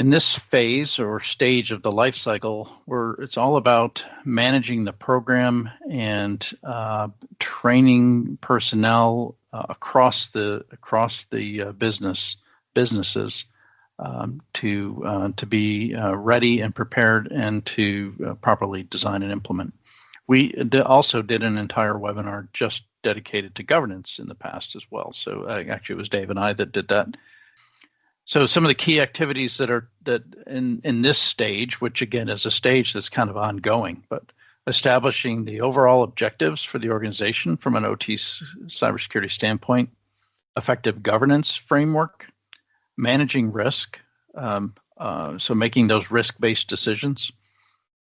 In this phase or stage of the life cycle, where it's all about managing the program and training personnel across the businesses to be ready and prepared and to properly design and implement. We also did an entire webinar just dedicated to governance in the past as well. So actually, it was Dave and I that did that. So some of the key activities that in this stage, which again is a stage that's kind of ongoing, but establishing the overall objectives for the organization from an OT cybersecurity standpoint, effective governance framework, managing risk, so making those risk-based decisions,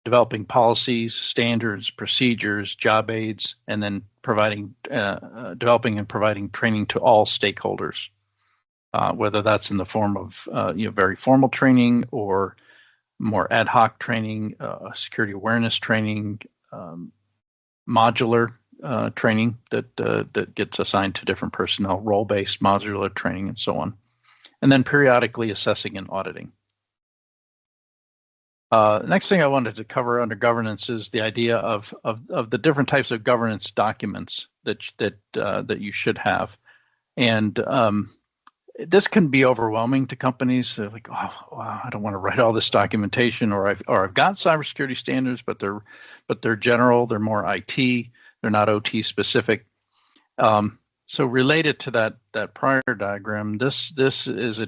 developing policies, standards, procedures, job aids, and then developing and providing training to all stakeholders. Whether that's in the form of very formal training or more ad hoc training, security awareness training, modular training that gets assigned to different personnel, role-based modular training, and so on, and then periodically assessing and auditing. Next thing I wanted to cover under governance is the idea of the different types of governance documents that you should have, and this can be overwhelming to companies. They're like, oh, wow, I don't want to write all this documentation, or I've got cybersecurity standards, but they're general, they're more IT, they're not OT specific. So related to that prior diagram, this is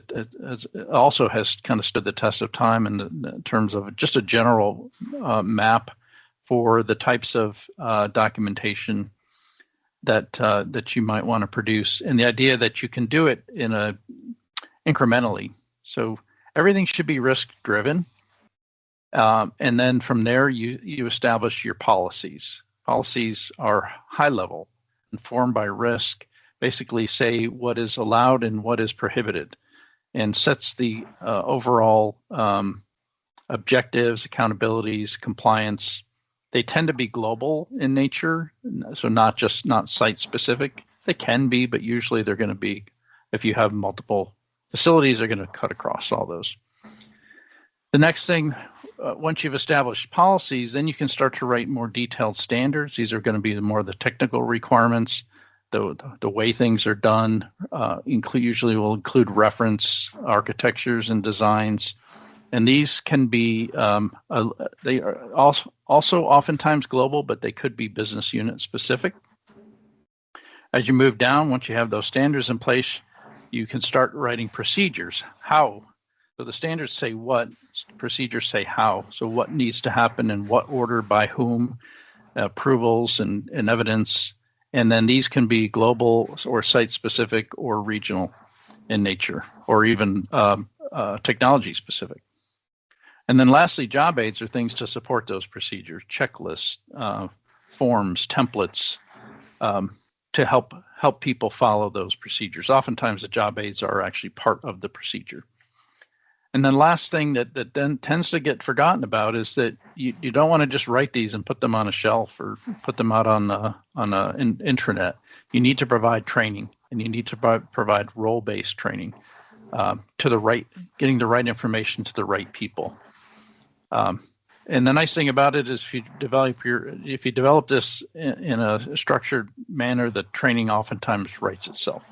also has kind of stood the test of time in terms of just a general map for the types of documentation that you might want to produce, and the idea that you can do it in incrementally. So everything should be risk driven, and then from there you establish your policies. Policies are high level, informed by risk, basically say what is allowed and what is prohibited, and sets the overall objectives, accountabilities, compliance. They tend to be global in nature, so not site specific. They can be, but usually they're going to be, if you have multiple facilities, they're going to cut across all those. The next thing, once you've established policies, then you can start to write more detailed standards. These are going to be more the technical requirements, the way things are done. Usually will include reference architectures and designs. And these can be, they are also oftentimes global, but they could be business unit specific. As you move down, once you have those standards in place, you can start writing procedures. How? So the standards say what, procedures say how. So what needs to happen in what order, by whom, approvals and evidence. And then these can be global or site specific or regional in nature, or even technology specific. And then lastly, job aids are things to support those procedures, checklists, forms, templates, to help people follow those procedures. Oftentimes the job aids are actually part of the procedure. And then last thing that then tends to get forgotten about is that you don't want to just write these and put them on a shelf or put them out on an intranet. You need to provide training, and you need to provide role-based training getting the right information to the right people. And the nice thing about it is if you develop this in a structured manner, the training oftentimes writes itself.